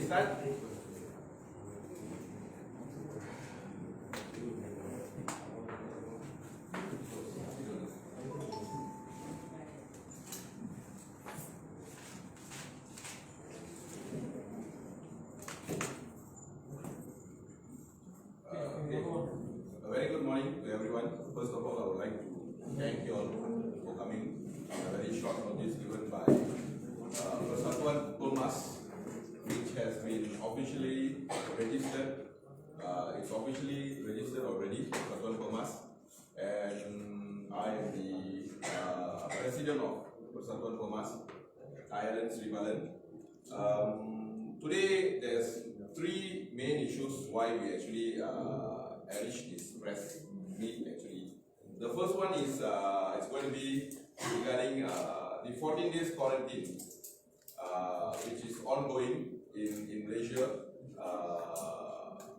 start? A very good morning to everyone. First of all, I would like to thank you all for coming on a very short notice given by Persatuan Thomas, which has been officially registered. It's officially registered already, Persatuan Thomas, and I am the president of Persatuan Thomas, Ireland Sri Balan. Today, there's three main issues why we actually arranged this press meet. Actually, the first one is it's going to be regarding the 14 days quarantine, which is ongoing in Malaysia.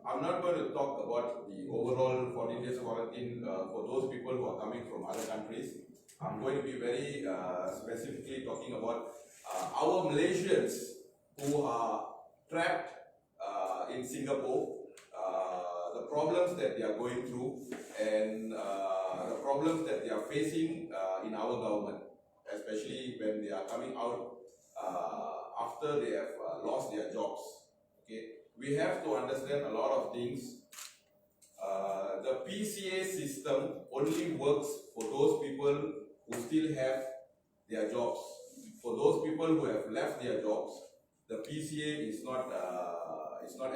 I'm not going to talk about the overall 14 days quarantine for those people who are coming from other countries. I'm going to be very specifically talking about our Malaysians who are trapped in Singapore, the problems that they are going through, and the problems that they are facing in our government, especially when they are coming out after they have lost their jobs. Okay, we have to understand a lot of things. The PCA system only works for those people who still have their jobs. For those people who have left their jobs, the PCA is not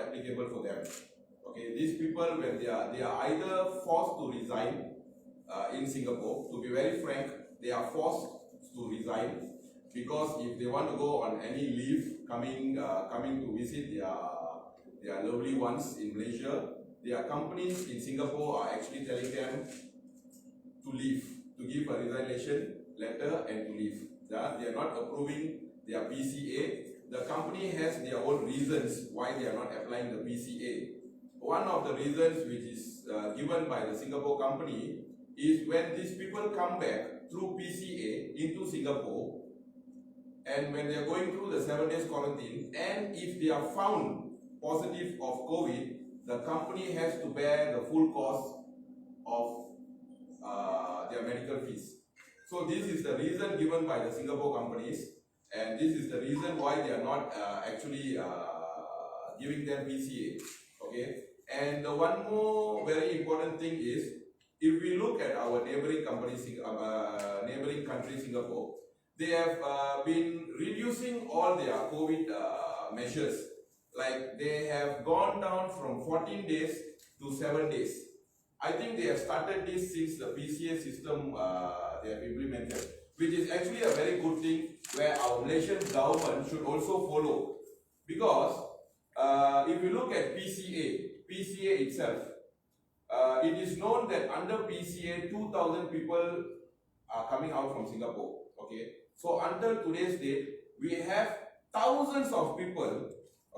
applicable for them. Okay, these people, when they are either forced to resign in Singapore. To be very frank, they are forced to resign because if they want to go on any leave, coming to visit their lovely ones in Malaysia, their companies in Singapore are actually telling them to leave, to give a resignation letter and to leave. They are not approving their PCA. The company has their own reasons why they are not applying the PCA. One of the reasons which is given by the Singapore company is when these people come back through PCA into Singapore, and when they are going through the 7 days quarantine, and if they are found positive of COVID, the company has to bear the full cost of their medical fees. So this is the reason given by the Singapore companies, and this is the reason why they are not actually giving them PCA. Okay, and the one more very important thing is, if we look at our neighboring country Singapore, they have been reducing all their COVID measures. Like they have gone down from 14 days to 7 days. I think they have started this since the PCA system they have implemented, which is actually a very good thing where our Malaysian government should also follow. Because if you look at PCA itself, it is known that under PCA 2,000 people are coming out from Singapore. Okay, so until today's date, we have thousands of people.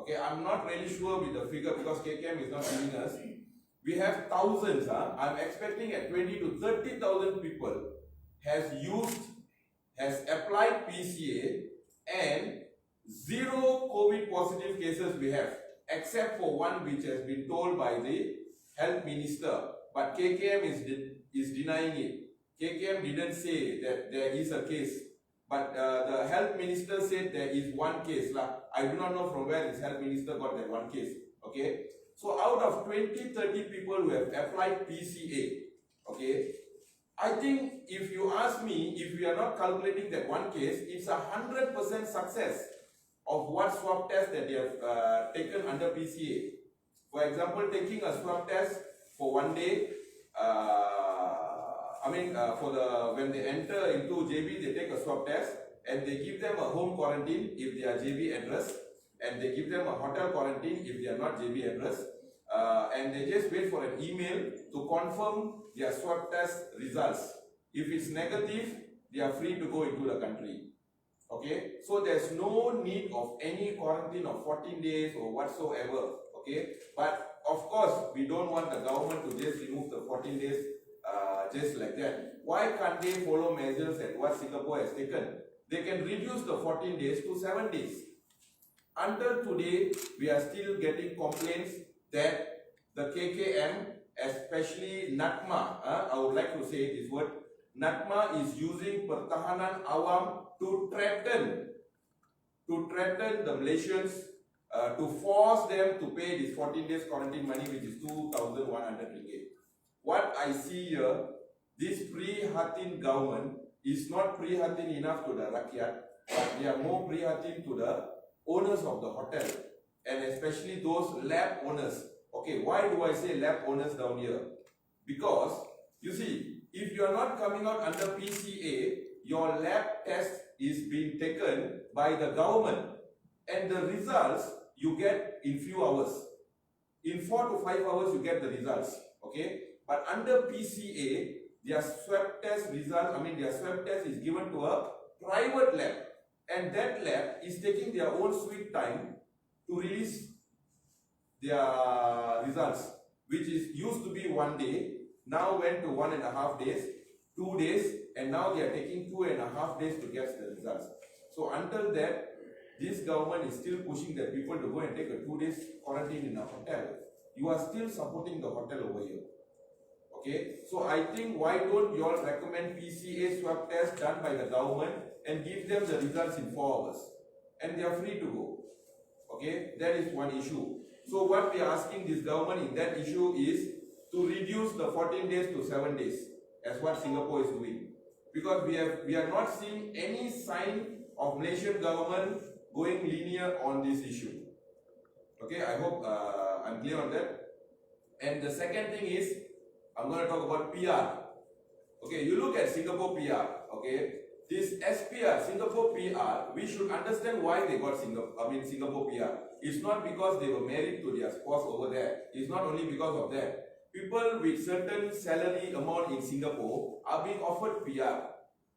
Okay, I'm not really sure with the figure because KKM is not giving us. We have thousands. I'm expecting at 20 to 30,000 people has applied PCA, and zero COVID positive cases we have, except for one which has been told by the health minister, but KKM is denying it. KKM didn't say that there is a case, but the health minister said there is one case. I do not know from where this health minister got that one case. Okay, so out of 20-30 people who have applied PCA, okay, I think if you ask me, if we are not calculating that one case, it's 100% success of what swab test that they have taken under PCA. For example, taking a swab test for 1 day, when they enter into JB, they take a swab test and they give them a home quarantine if they are JB address, and they give them a hotel quarantine if they are not JB address, and they just wait for an email to confirm their swab test results. If it's negative, they are free to go into the country. Okay, so there's no need of any quarantine of 14 days or whatsoever. Okay, but of course, we don't want the government to just remove the 14 days just like that. Why can't they follow measures at what Singapore has taken? They can reduce the 14 days to 7 days. Until today, we are still getting complaints that the KKM, especially NATMA, I would like to say this word, NATMA is using Pertahanan Awam to threaten the Malaysians, to force them to pay this 14 days quarantine money, which is 2,100 ringgit. What I see here, this prihatin government is not prihatin enough to the rakyat, but they are more prihatin to the owners of the hotel, and especially those lab owners. Okay, why do I say lab owners down here? Because, you see, if you are not coming out under PCA, your lab test is being taken by the government, and the results you get in few hours. In 4 to 5 hours, you get the results. Okay, but under PCA, their swab test result, their swab test is given to a private lab, and that lab is taking their own sweet time to release their results, which is used to be 1 day, now went to 1.5 days, 2 days, and now they are taking 2.5 days to get the results. So until that, this government is still pushing the people to go and take a 2 days quarantine in a hotel. You are still supporting the hotel over here. Okay, so I think, why don't you all recommend PCA swab test done by the government and give them the results in 4 hours, and they are free to go. Okay, that is one issue. So what we are asking this government in that issue is to reduce the 14 days to 7 days, as what Singapore is doing, because we are not seeing any sign of Malaysian government going linear on this issue. Okay, I hope I'm clear on that. And the second thing is, I'm going to talk about PR. Okay, you look at Singapore PR. Okay, this SPR, Singapore PR, we should understand why they got Singapore PR. It's not because they were married to their spouse over there. It's not only because of that. People with certain salary amount in Singapore are being offered PR.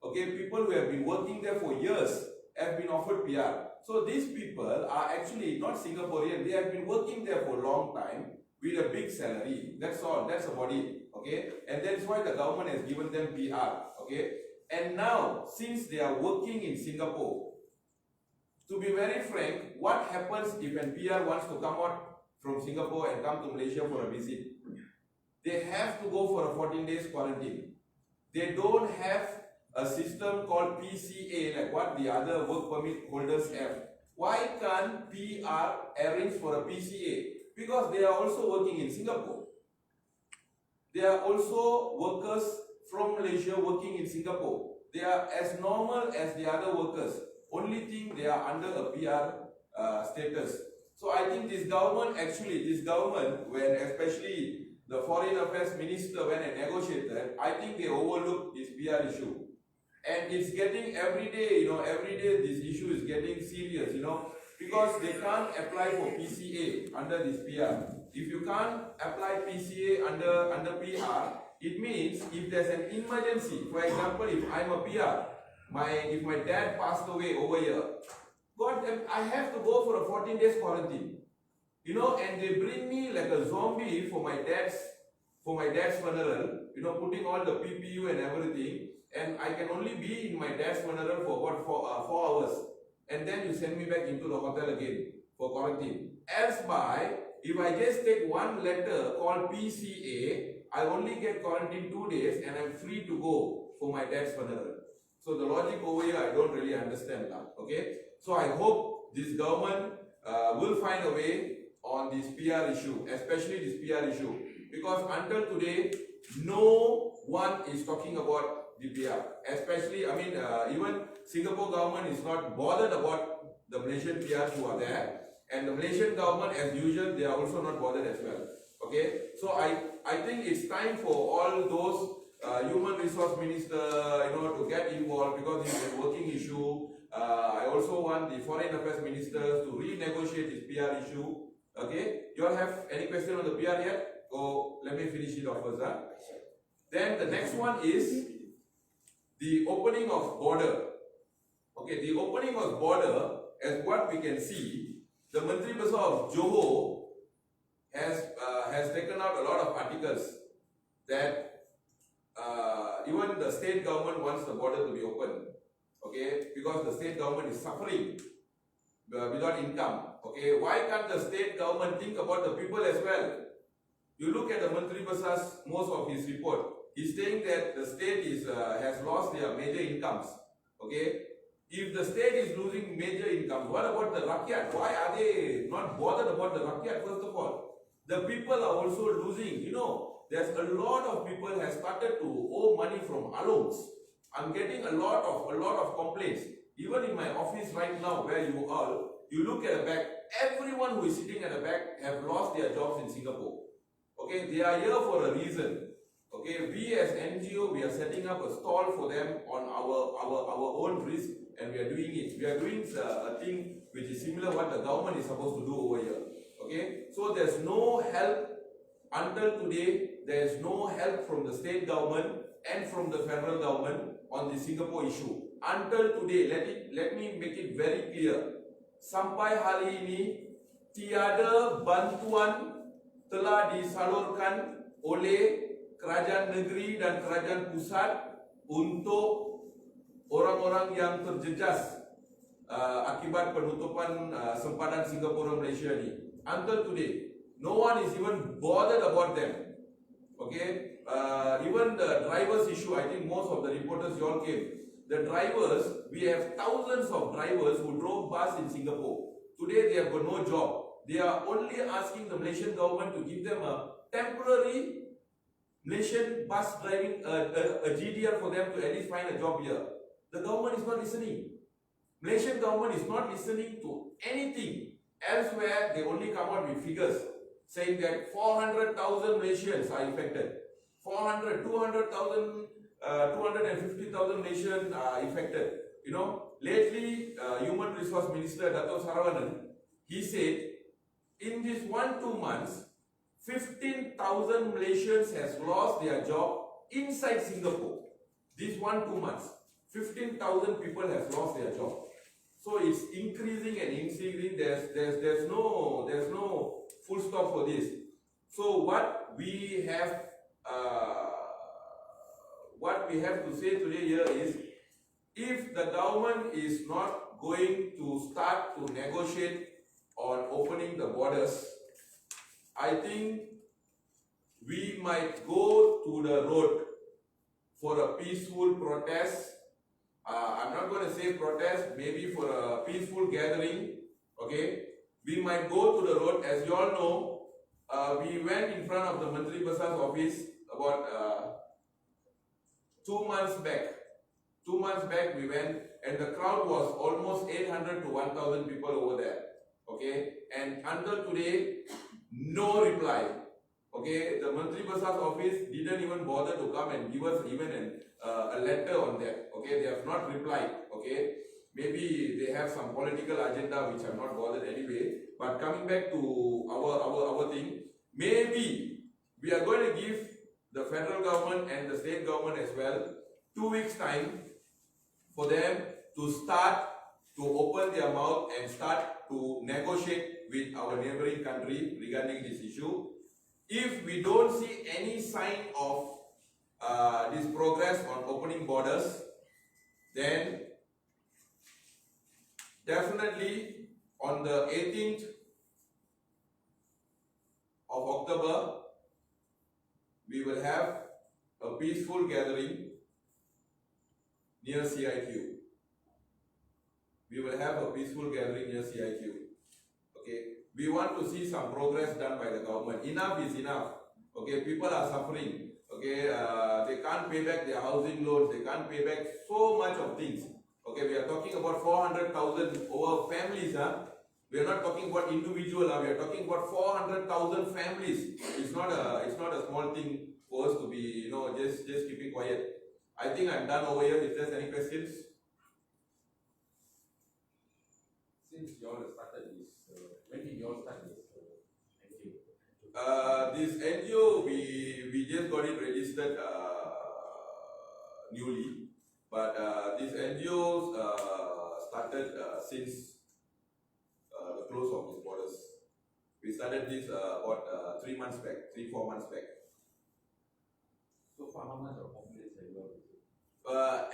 Okay, people who have been working there for years have been offered PR. So these people are actually not Singaporean. They have been working there for a long time with a big salary. That's all. That's about it. Okay, and that's why the government has given them PR. Okay, and now, since they are working in Singapore, to be very frank, what happens if an PR wants to come out from Singapore and come to Malaysia for a visit? They have to go for a 14 days quarantine. They don't have a system called PCA like what the other work permit holders have. Why can't PR arrange for a PCA? Because they are also working in Singapore. They are also workers from Malaysia working in Singapore. They are as normal as the other workers. Only thing, they are under a PR status. So I think this government, when especially the foreign affairs minister went and negotiated, I think they overlooked this PR issue. And it's getting every day this issue is getting serious, because they can't apply for PCA under this PR. If you can't apply PCA under PR, it means if there's an emergency, for example, if I'm a PR, if my dad passed away over here, I have to go for a 14 days quarantine. And they bring me like a zombie for my dad's funeral, putting all the PPU and everything, and I can only be in my dad's funeral for about 4 hours, and then you send me back into the hotel again for quarantine. Else if I just take one letter called PCA, I only get quarantine 2 days and I'm free to go for my dad's funeral. So the logic over here, I don't really understand that. Okay, so I hope this government will find a way on this PR issue, especially this PR issue, because until today, no one is talking about the PR. Especially, even Singapore government is not bothered about the Malaysian PRs who are there, and the Malaysian government, as usual, they are also not bothered as well. Okay, so I think it's time for all those human resource minister, to get involved, because it's a working issue. I also want the foreign affairs ministers to renegotiate this PR issue. Okay, you all have any question on the PR yet? Or let me finish it off first. Then the next one is the opening of border. Okay, the opening of border, as what we can see, the Menteri Besar of Johor has taken out a lot of articles that even the state government wants the border to be open. Okay, because the state government is suffering. without income. Okay, why can't the state government think about the people as well? You look at the Mantri Basa's most of his report. He's saying that the state is has lost their major incomes. Okay, if the state is losing major incomes, what about the rakyat? Why are they not bothered about the rakyat? First of all, the people are also losing. You know, there's a lot of people have started to owe money from alums. I'm getting a lot of complaints. Even in my office right now, where you look at the back, everyone who is sitting at the back have lost their jobs in Singapore. Okay, they are here for a reason. Okay, we as NGO, we are setting up a stall for them on our own risk, and we are doing it. We are doing a thing which is similar what the government is supposed to do over here. Okay, so there's no help until today. There is no help from the state government and from the federal government on the Singapore issue. Until today, let me make it very clear. Sampai hari ini tiada bantuan telah disalurkan oleh kerajaan negeri dan kerajaan pusat untuk orang-orang yang terjejas akibat penutupan sempadan Singapura Malaysia ni. Until today, no one is even bothered about them. Okay, even the drivers issue, I think most of the reporters you all came. The drivers, we have thousands of drivers who drove bus in Singapore. Today they have got no job. They are only asking the Malaysian government to give them a temporary Malaysian bus driving, a GDR for them to at least find a job here. The government is not listening. Malaysian government is not listening to anything. Elsewhere, they only come out with figures saying that 400,000 Malaysians are affected. 250,000 Malaysians are affected. You know, lately, Human Resource Minister Dato' Saravanan, he said, in this 1-2 months, 15,000 Malaysians has lost their job inside Singapore. This 1-2 months, 15,000 people has lost their job. So it's increasing and increasing. There's no full stop for this. So what we have to say today here is, if the government is not going to start to negotiate on opening the borders, I think we might go to the road for a peaceful protest. I'm not going to say protest, maybe for a peaceful gathering. Okay, we might go to the road. As you all know, we went in front of the Mantri Basa's office about 2 months back. 2 months back we went, and the crowd was almost 800 to 1,000 people over there. Okay, and until today, no reply. Okay, the Mantri Basa's office didn't even bother to come and give us even a letter on that. Okay, they have not replied. Okay, maybe they have some political agenda which I'm not bothered anyway. But coming back to our thing, maybe we are going to give the federal government and the state government as well 2 weeks time for them to start to open their mouth and start to negotiate with our neighboring country regarding this issue. If we don't see any sign of this progress on opening borders, then definitely on the 18th of October, we will have a peaceful gathering near CIQ. We will have a peaceful gathering near CIQ. Okay, we want to see some progress done by the government. Enough is enough. Okay, people are suffering. Okay, they can't pay back their housing loans. They can't pay back so much of things. Okay, we are talking about 400,000 over families. We are not talking about individual. We are talking about 400,000 families. It's not a small thing for us to be, just keeping quiet. I think I'm done over here. If there's any questions. Since you all started this, when did you all start this NGO? This NGO, we just got it registered newly, but this NGO started since the close of these borders. We started this about 3 months back, 3-4 months back. So far, how much of complaints have you all received?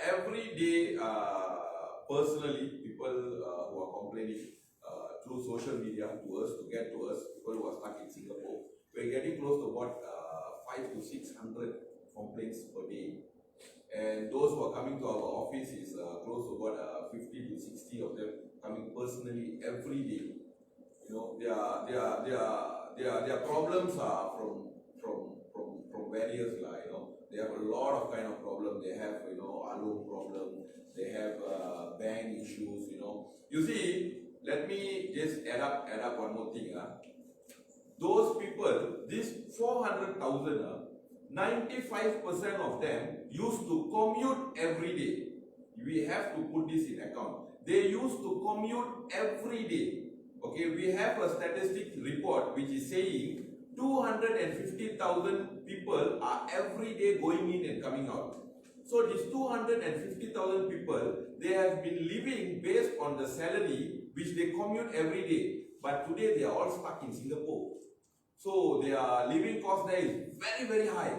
Every day, personally, people who are complaining, through social media to get to us, people who are stuck in Singapore. We're getting close to about 5 to 600 complaints per day. And those who are coming to our office is close to about 50 to 60 of them coming personally every day. You know, their problems are from various, you know, they have a lot of kind of problem. They have, you know, alone problem. They have bank issues. You know, you see. Let me just add up one more thing. Those people, this 400,000, 95% of them used to commute every day. We have to put this in account. They used to commute every day. Okay, we have a statistic report which is saying 250,000 people are every day going in and coming out. So these 250,000 people, they have been living based on the salary which they commute every day. But today they are all stuck in Singapore. So their living cost there is very, very high.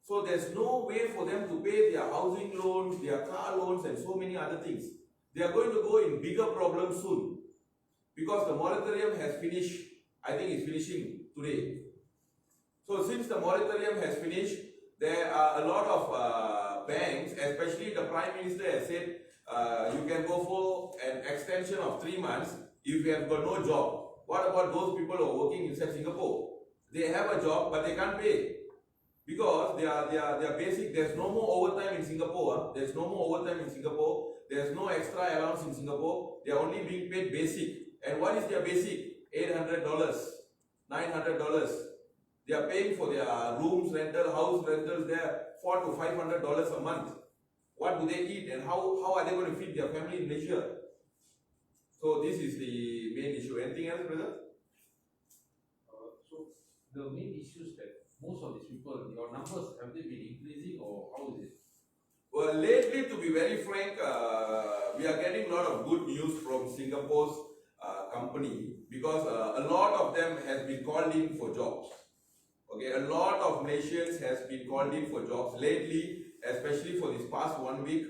So there's no way for them to pay their housing loans, their car loans and so many other things. They are going to go in bigger problems soon. Because the moratorium has finished, I think it's finishing today. So since the moratorium has finished, there are a lot of banks, especially the Prime Minister has said, you can go for an extension of 3 months if you have got no job. What about those people who are working inside Singapore? They have a job but they can't pay. Because they are basic, there's no more overtime in Singapore. There's no more overtime in Singapore. There's no extra allowance in Singapore. They are only being paid basic. And what is their basic? $800, $900. They are paying for their rooms rental, house rentals there, $400 to $500 a month. What do they eat and how are they going to feed their family in Malaysia? So this is the main issue. Anything else, brother? So the main issues that most of these people, your numbers, have they been increasing or how is it? Well, lately, to be very frank, we are getting a lot of good news from Singapore's company because a lot of them has been called in for jobs. Okay, a lot of Malaysians has been called in for jobs lately, especially for this past 1 week.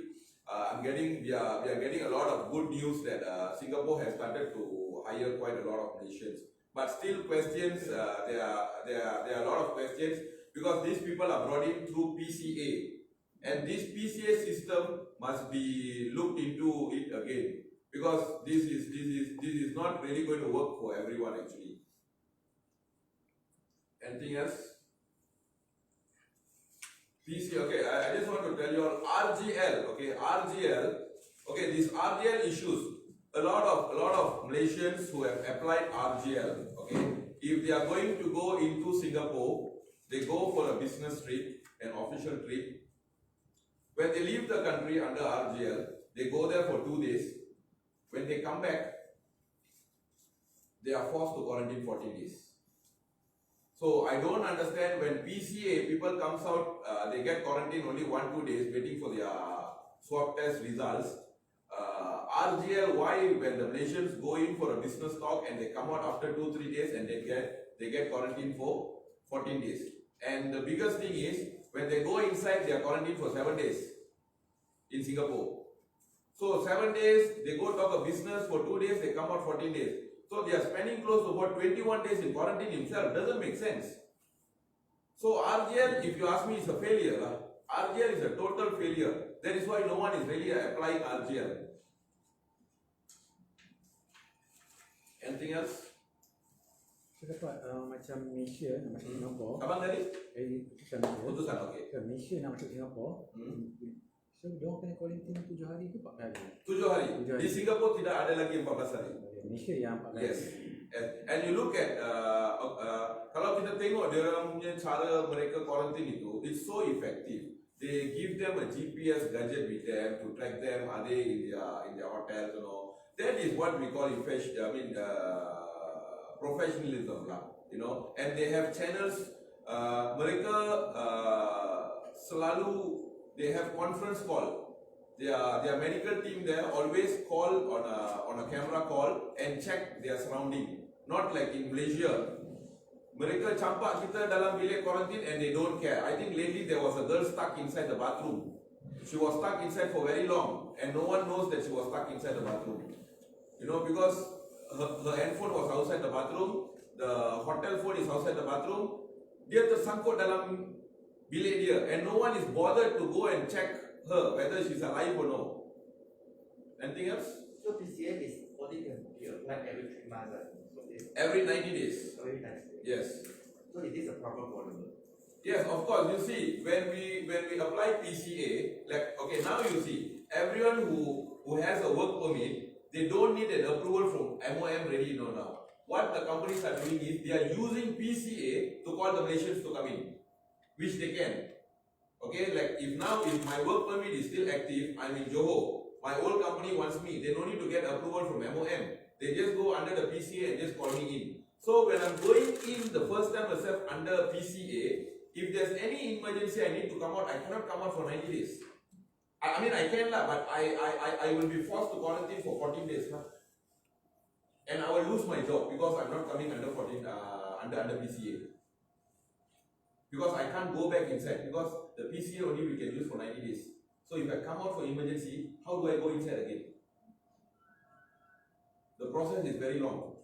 We are getting a lot of good news that Singapore has started to hire quite a lot of Malaysians. But still, questions. There are a lot of questions because these people are brought in through PCA, and this PCA system must be looked into it again because this is not really going to work for everyone actually. Anything else? PC, okay, I just want to tell you all RGL, okay, RGL, okay, these RGL issues, a lot of Malaysians who have applied RGL, okay, if they are going to go into Singapore, they go for a business trip, an official trip. When they leave the country under RGL, they go there for 2 days. When they come back, they are forced to quarantine 14 days. So I don't understand when PCA people comes out, they get quarantined only 1-2 days waiting for their swab test results. RGL, why when the Malaysians go in for a business talk and they come out after 2-3 days and they get quarantined for 14 days. And the biggest thing is when they go inside, they are quarantined for 7 days in Singapore. So 7 days, they go talk a business for 2 days, they come out 14 days. So they are spending close to about 21 days in quarantine himself. Doesn't make sense. So RGL, if you ask me, is a failure. RGL is a total failure. That is why no one is really applying RGL. Anything else? Saya dapat macam Malaysia nak masuk Singapore. Abang tadi? Putusan dia. Putusan, okey. Malaysia nak masuk Singapore. So, diorang kena quarantine 7 hari ke 14 hari? 7 hari. Di Singapore tidak ada lagi 14 hari. Malaysia yang 14 hari. Yes. And you look at kalau kita tengok dia orang punya cara mereka quarantine itu, it's so effective. They give them a GPS gadget with them to track them. Are they in their hotels? You know, that is what we call professionalism lah. You know, and they have channels. Mereka selalu they have conference call. Their medical team there always call on a camera call and check their surrounding. Not like in Malaysia. Mereka campak kita dalam bilik quarantine and they don't care. I think lately there was a girl stuck inside the bathroom. She was stuck inside for very long and no one knows that she was stuck inside the bathroom. You know, because her handphone was outside the bathroom, the hotel phone is outside the bathroom, dia tersangkut dalam bilik dia, and no one is bothered to go and check her whether she's alive or no. Anything else? So PCA is only can be applied every 3 months, right? So it's Every 90 days. very nice. Yes. So it is a problem for them. Yes, of course. You see, when we apply PCA, like okay, now you see, everyone who has a work permit, they don't need an approval from MOM ready now. What the companies are doing is they are using PCA to call the Malaysians to come in, which they can. Okay, like if my work permit is still active, I'm in Johor, my old company wants me, they don't need to get approval from MOM. They just go under the PCA and just call me in. So when I'm going in the first time myself under PCA, if there's any emergency I need to come out, I cannot come out for 90 days. I mean I can lah, but I will be forced to quarantine for 14 days lah. And I will lose my job because I'm not coming under under PCA. Because I can't go back inside because the PCA only we can use for 90 days. So if I come out for emergency, how do I go inside again? The process is very long.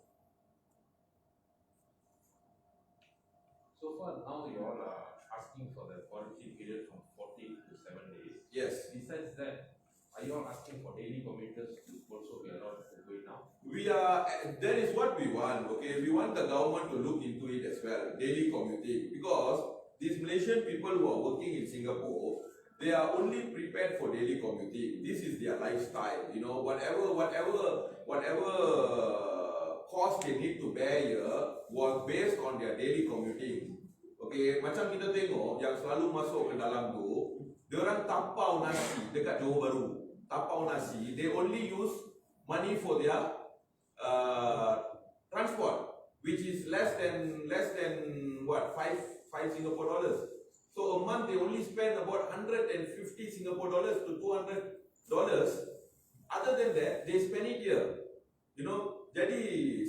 So far now you all are asking for the quarantine period from 14 to 7 days. Yes. Besides that, are you all asking for daily commuters to also be allowed to go in now? That is what we want, okay? We want the government to look into it as well, daily commuting. Because these Malaysian people who are working in Singapore, they are only prepared for daily commuting. This is their lifestyle, you know, whatever cost they need to bear here was based on their daily commuting. Okay, macam kita tengok yang selalu masuk ke dalam tu, diorang tapau nasi dekat Johor Bahru. Tapau nasi, they only use money for their transport, which is less than what, 5 Singapore dollars. So a month they only spend about 150 Singapore dollars to $200. Other than that, they spend it here. You know, jadi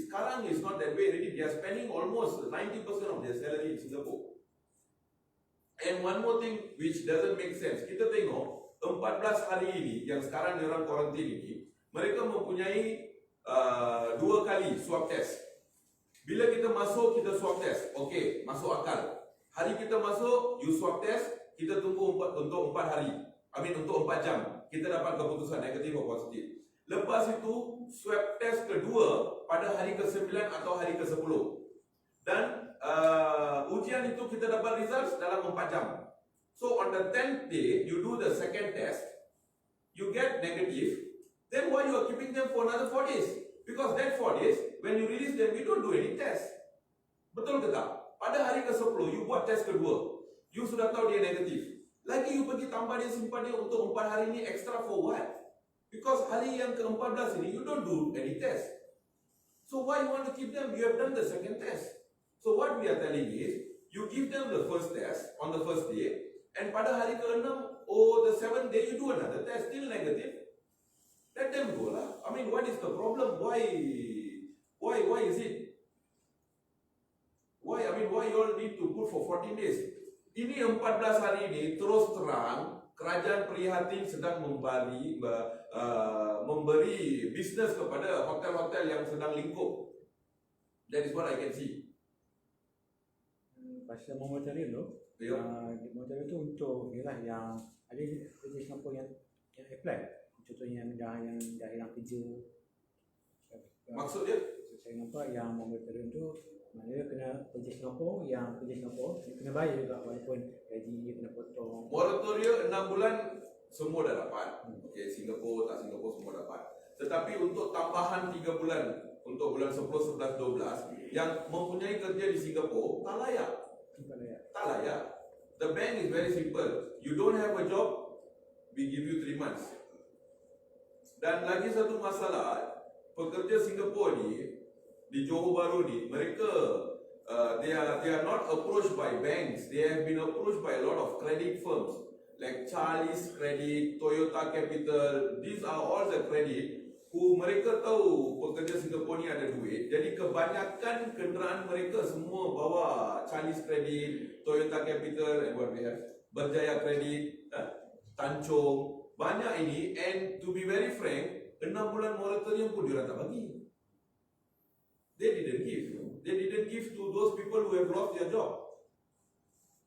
sekarang is not that way already. They are spending almost 90% of their salary in Singapore. And one more thing which doesn't make sense. Kita tengok 14 hari ini yang sekarang diorang quarantine ini, mereka mempunyai 2 kali swab test. Bila kita masuk, kita swab test. Okay, masuk akal. Hari kita masuk, you swab test, kita tunggu untuk 4 hari. Untuk 4 jam. Kita dapat keputusan negatif atau positif. Lepas itu, swab test kedua pada hari ke-9 atau hari ke-10. Dan ujian itu kita dapat results dalam 4 jam. So on the 10th day, you do the second test, you get negative, then why you are keeping them for another 4 days? Because that 4 days, when you release them, you don't do any test. Betul ke tak? Pada hari ke-10, you buat test kedua, you sudah tahu dia negatif. Lagi you pergi tambah dia, simpan dia untuk 4 hari ni extra for what? Because hari yang ke-14 ini, you don't do any test. So why you want to keep them? You have done the second test. So what we are telling is, you give them the first test on the first day, and pada hari ke-6 or the 7th day, you do another test, still negative. Let them go lah. What is the problem? Why is it? Why you all need to put for 14 days? Ini 14 hari ini terus terang kerajaan prihatin sedang memberi bisnes kepada hotel-hotel yang sedang lingkup. That is what I can see. Pasal moratorium tu, moratorium tu untuk ialah yang ada kerja Singapura yang apply. Contohnya yang dah hilang kerja. Maksud dia? Saya nampak yang moratorium tu maknanya kena kerja Singapura, yang kerja Singapura dia kena bayar juga walaupun gaji dia kena potong. Moratorium 6 bulan semua dah dapat. Okay, Singapura tak Singapura semua dapat. Tetapi untuk tambahan 3 bulan untuk bulan 10, 11, 12 yang mempunyai kerja di Singapura tak layak. Tak layak. The bank is very simple. You don't have a job, we give you 3 months. Dan lagi satu masalah, pekerja Singapura ni di Johor Bahru ni, mereka they are not approached by banks. They have been approached by a lot of credit firms like Charlie's Credit, Toyota Capital. These are all the credit who mereka tahu pekerja Singapura ni ada duit. Jadi kebanyakan kenderaan mereka semua bawa Charlie's Credit, Toyota Capital, and what we have, Berjaya Credit, Tanjung. Banyak ini, and to be very frank, 6 bulan moratorium pun diorang tak bagi. They didn't give. They didn't give to those people who have lost their job.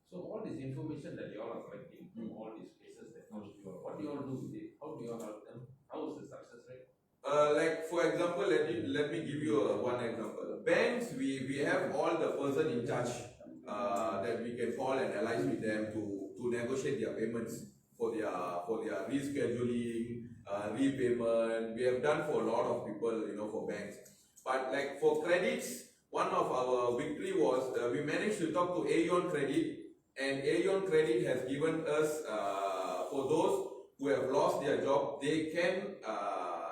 So all this information that you all are collecting from all these places that comes to you all, what do you all do with it? How do you all help them? How is the success rate? Like for example, let me give you one example. Banks, we have all the person in charge that we can call and allies with them to negotiate their payments for their rescheduling, repayment. We have done for a lot of people, for banks. But like for credits, one of our victory was we managed to talk to Aeon Credit, and Aeon Credit has given us for those who have lost their job, they can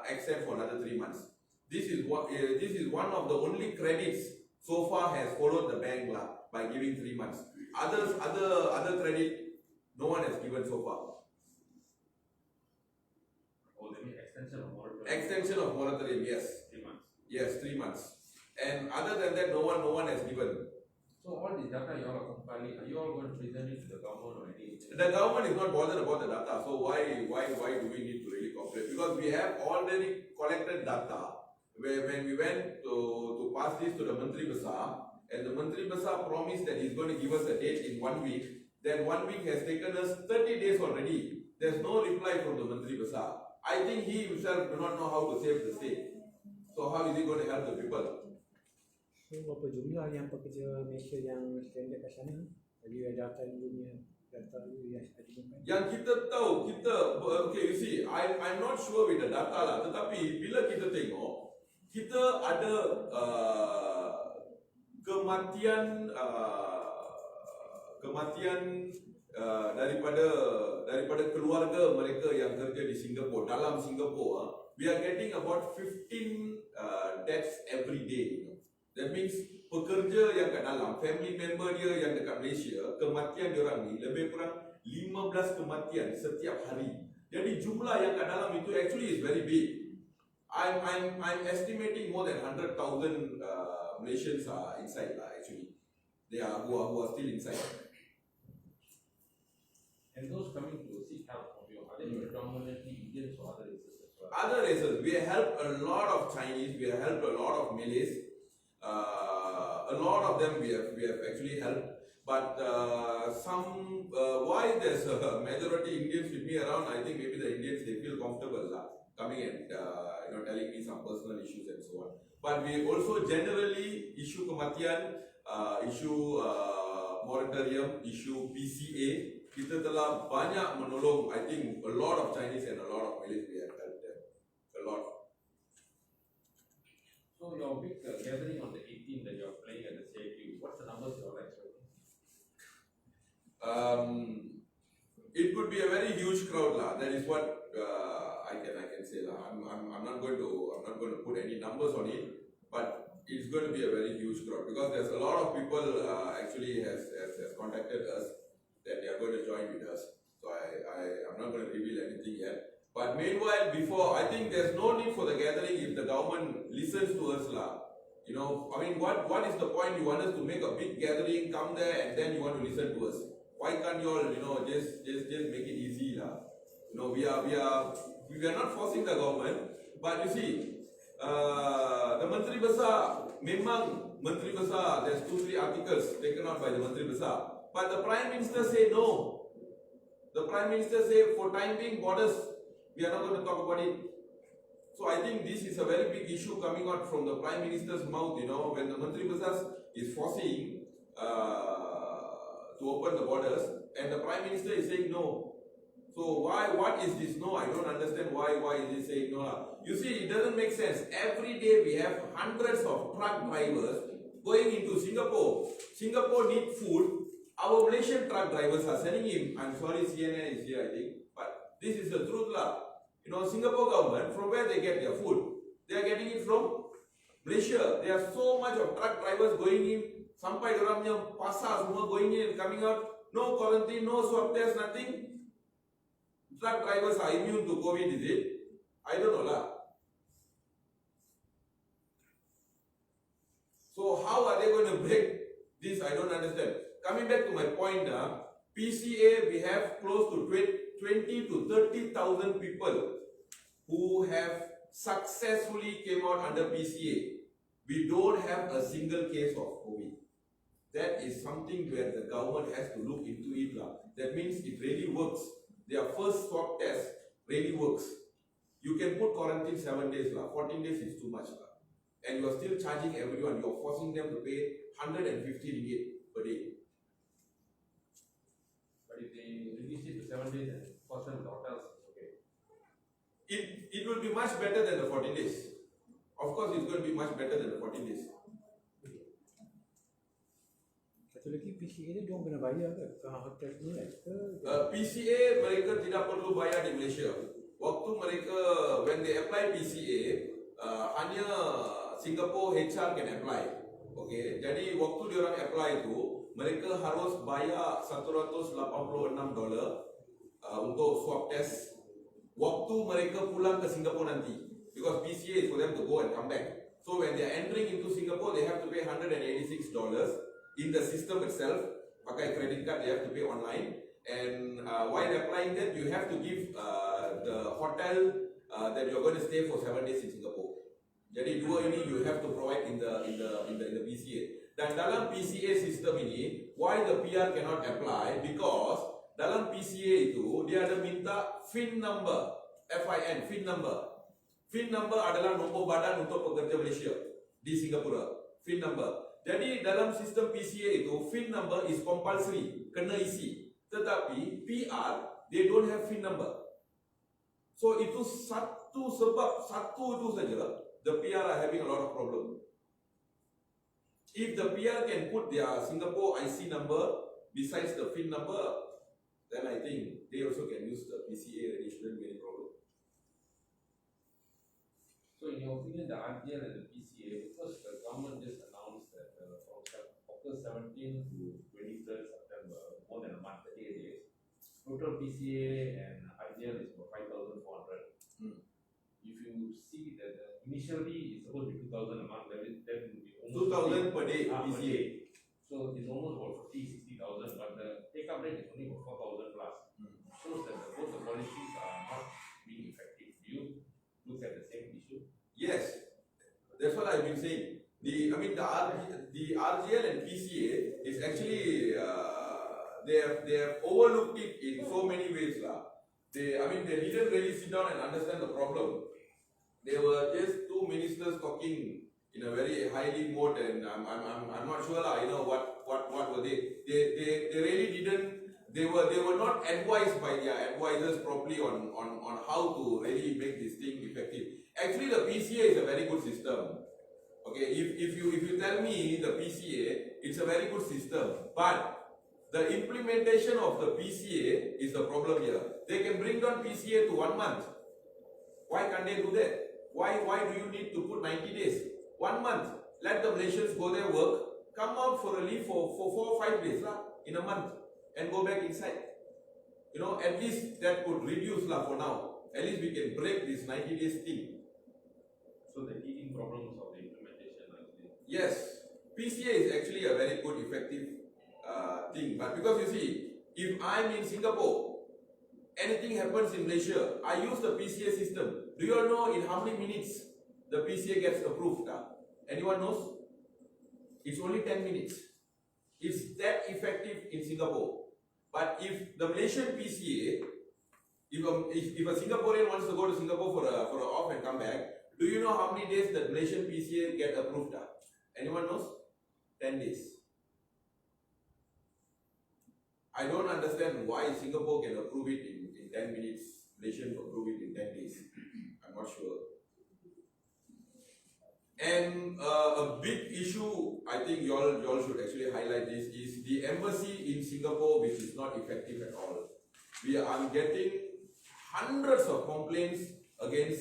extend for another 3 months. This is one of the only credits so far has followed the bank by giving 3 months. Other credit, no one has given so far. Oh, they mean extension of moratorium? Extension of moratorium, yes. 3 months. Yes, 3 months. And other than that, no one has given. So all this data you all are compiling, are you all going to present it to the government or any? The government is not bothered about the data, so why do we need to really cooperate? Because we have already collected data where when we went to pass this to the Mantri Besar, and the Mantri Besar promised that he's going to give us a date in 1 week. Then 1 week has taken us 30 days already. There's no reply from the Mantri Besar. I think he himself do not know how to save the state. So how is he going to help the people? So berapa jumlah yang pekerja Malaysia yang stranded kat sana? Jadi data dunia data yang ada. Yang kita tahu, okay, you see, I'm not sure with the data lah. Tetapi bila kita tengok, kita ada kematian daripada keluarga mereka yang kerja di Singapore, dalam Singapore, we are getting about 15 deaths every day. That means pekerja yang kat dalam, family member dia yang dekat Malaysia, kematian diorang ni lebih kurang 15 kematian setiap hari. Jadi jumlah yang kat dalam itu actually is very big. I'm estimating more than 100,000 Malaysians are inside lah actually. They are who are still inside. And those coming to seek help from you, are they predominantly Indians or other races as well? Other races, we help a lot of Chinese, we have helped a lot of Malays. A lot of them we have actually helped, but some why there's a majority Indians with me around. I think maybe the Indians they feel comfortable coming and telling me some personal issues and so on. But we also generally issue kematian, issue moratorium, issue PCA. Kita telah banyak menolong. I think a lot of Chinese and a lot of Malays we have helped them a lot. So your big gathering on the 18th that you are playing at the CIQ, what's the numbers you are expecting? It could be a very huge crowd lah. That is what I can say lah. I'm not going to put any numbers on it, but it's going to be a very huge crowd because there's a lot of people actually has contacted us that they are going to join with us. So I'm not going to reveal anything yet. But meanwhile, I think there's no need for the gathering if the government listens to us lah. I mean, what is the point? You want us to make a big gathering, come there, and then you want to listen to us? Why can't you all, just make it easy lah? We are not forcing the government, but you see, the Mantri Besar, memang Mantri Besar, there's 2-3 articles taken out by the Mantri Besar, but the Prime Minister say no. The Prime Minister say for time being borders. We are not going to talk about it. So I think this is a very big issue coming out from the Prime Minister's mouth, when the Mantri Besar is forcing to open the borders and the Prime Minister is saying no. So what is this no? I don't understand why is he saying no. You see, it doesn't make sense. Every day we have hundreds of truck drivers going into Singapore. Singapore need food. Our Malaysian truck drivers are sending him. I'm sorry, CNN is here, I think. But this is the truth lah. Singapore government, from where they get their food? They are getting it from Malaysia. There are so much of truck drivers going in. Sampai orang punya pasar semua going in and coming out. No quarantine, no swab test, nothing. Truck drivers are immune to COVID, is it? I don't know lah. So how are they going to break this? I don't understand. Coming back to my point, PCA, we have close to 20 to 30,000 people who have successfully came out under PCA. we don't have a single case of COVID. That is something where the government has to look into it. That means it really works. Their first swab test really works. You can put quarantine 7 days. 14 days is too much. And you are still charging everyone. You are forcing them to pay 150 ringgit per day. But if they reduce it to 7 days and force them to hotels, okay. It will be much better than the 14 days. Of course, it's going to be much better than the 14 days. Satu lagi PCA ni diorang kena bayar ke? Ke hotel semua ke? PCA mereka tidak perlu bayar di Malaysia. Waktu mereka, when they apply PCA, hanya Singapore HR can apply. Okay, jadi waktu diorang apply itu, mereka harus bayar $186 untuk swab test. Waktu mereka pulang ke Singapore nanti, because PCA is for them to go and come back. So when they are entering into Singapore, they have to pay $186 in the system itself. Pakai credit card, they have to pay online. And while applying that, you have to give the hotel that you're going to stay for 7 days in Singapore. Jadi dua ini you have to provide in the PCA. Dan dalam PCA system ini, why the PR cannot apply? Because dalam PCA itu dia ada minta FIN number, FIN number. FIN number adalah nombor badan untuk pekerja Malaysia di Singapura. FIN number. Jadi dalam sistem PCA itu FIN number is compulsory, kena isi. Tetapi PR they don't have FIN number. So itu satu sebab, satu itu saja the PR are having a lot of problem. If the PR can put their Singapore IC number besides the FIN number, then I think they also can use the PCA and it shouldn't be any problem. So in your opinion, the RTL and the PCA, because the government just announced that from August 17 to 23rd September, more than a month, 38 days, total PCA and RTL is about 5,400. If you see that initially it's supposed to be 2,000 a month, that will be almost 2,000 per day PCA. So it's almost about 50,000, 60,000, but the take-up rate is only about 4,000 plus. Shows that both the policies are not being effective. Do you look at the same issue? Yes, that's what I've been saying. The RGL and PCA is actually they have overlooked it in so many ways they didn't really sit down and understand the problem. They were just two ministers talking in a very highly mode, and I'm not sure what were they. They really didn't. They were not advised by their advisors properly on how to really make this thing effective. Actually, the PCA is a very good system. Okay, if you tell me the PCA, it's a very good system, but the implementation of the PCA is the problem here. They can bring down PCA to 1 month. Why can't they do that? Why do you need to put 90 days? 1 month. Let the Malaysians go there, work, come out for a leave for 4 or 5 days in a month, and go back inside. At least that could reduce for now. At least we can break this 90 days thing. So the teething problems of the implementation actually. Yes, PCA is actually a very good, effective thing. But because you see, if I'm in Singapore, anything happens in Malaysia, I use the PCA system. Do you all know in how many minutes the PCA gets approved? Anyone knows? It's only 10 minutes. It's that effective in Singapore. But if the Malaysian PCA, if a Singaporean wants to go to Singapore for a off and come back, do you know how many days the Malaysian PCA get approved? Anyone knows? 10 days. I don't understand why Singapore can approve it in 10 minutes. Malaysian approve it in 10 days. I'm not sure. And a big issue, I think you all should actually highlight this, is the embassy in Singapore, which is not effective at all. I'm getting hundreds of complaints against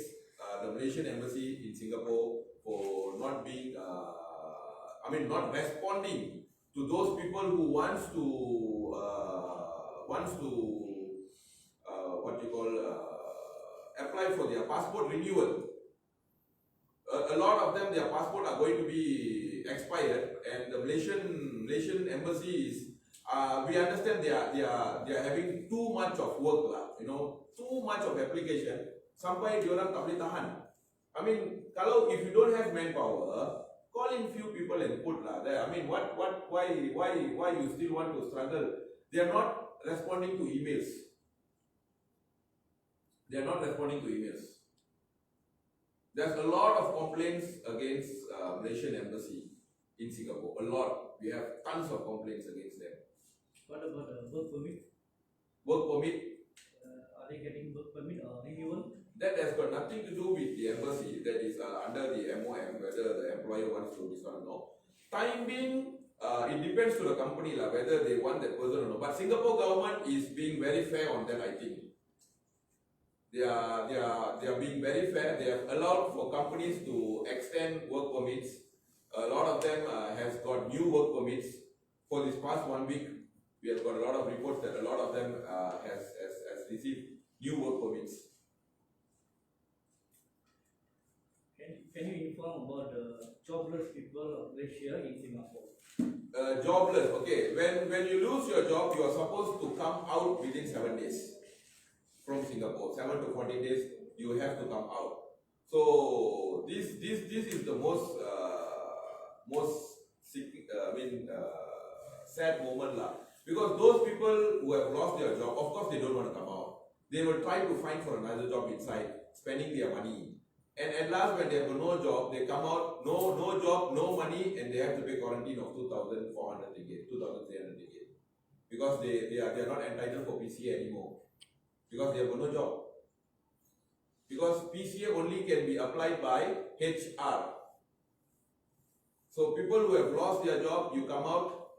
the Malaysian embassy in Singapore for not being, not responding to those people who wants to apply for their passport renewal. A lot of them, their passport are going to be expired, and the Malaysian embassy is. We understand they are having too much of work too much of application. Sampai diorang tak boleh tahan. Kalau if you don't have manpower, call in few people and put lah. I mean, why you still want to struggle? They are not responding to emails. They are not responding to emails. There's a lot of complaints against Malaysian embassy in Singapore. A lot. We have tons of complaints against them. What about work permit? Work permit, Are they getting work permit or renewal? that has got nothing to do with the embassy. That is under the MOM, whether the employer wants to this one or no. Time being, it depends to the company lah, whether they want that person or no. But Singapore government is being very fair on that, I think. They are being very fair. They have allowed for companies to extend work permits. A lot of them has got new work permits. For this past 1 week, we have got a lot of reports that a lot of them has received new work permits. Can you inform about the jobless people of Malaysia in Singapore? Jobless, okay. When you lose your job, you are supposed to come out within 7 days from Singapore. 7 to 14 days, you have to come out. So this is the most sad moment lah. Because those people who have lost their job, of course they don't want to come out. They will try to find for another job inside, spending their money. And at last, when they have no job, they come out, no job, no money, and they have to pay quarantine of 2,400 ringgit, 2,300 ringgit. Because they are not entitled for PCA anymore. Because they have no job. Because PCA only can be applied by HR. So people who have lost their job, you come out,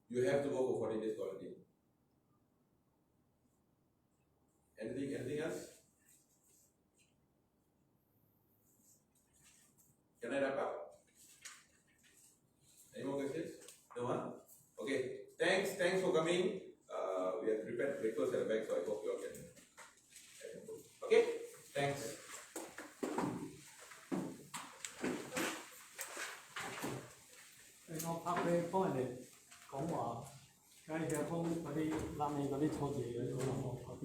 you have to go for 14 days quarantine. Anything else? Can I wrap up? Any more questions? No one? Okay. Thanks for coming. We have prepared breakfast at the back, so I hope you all can have food. Okay? Thanks. 我拍俾幫人哋講話，介紹幫嗰啲南美嗰啲錯字嘅嗰啲。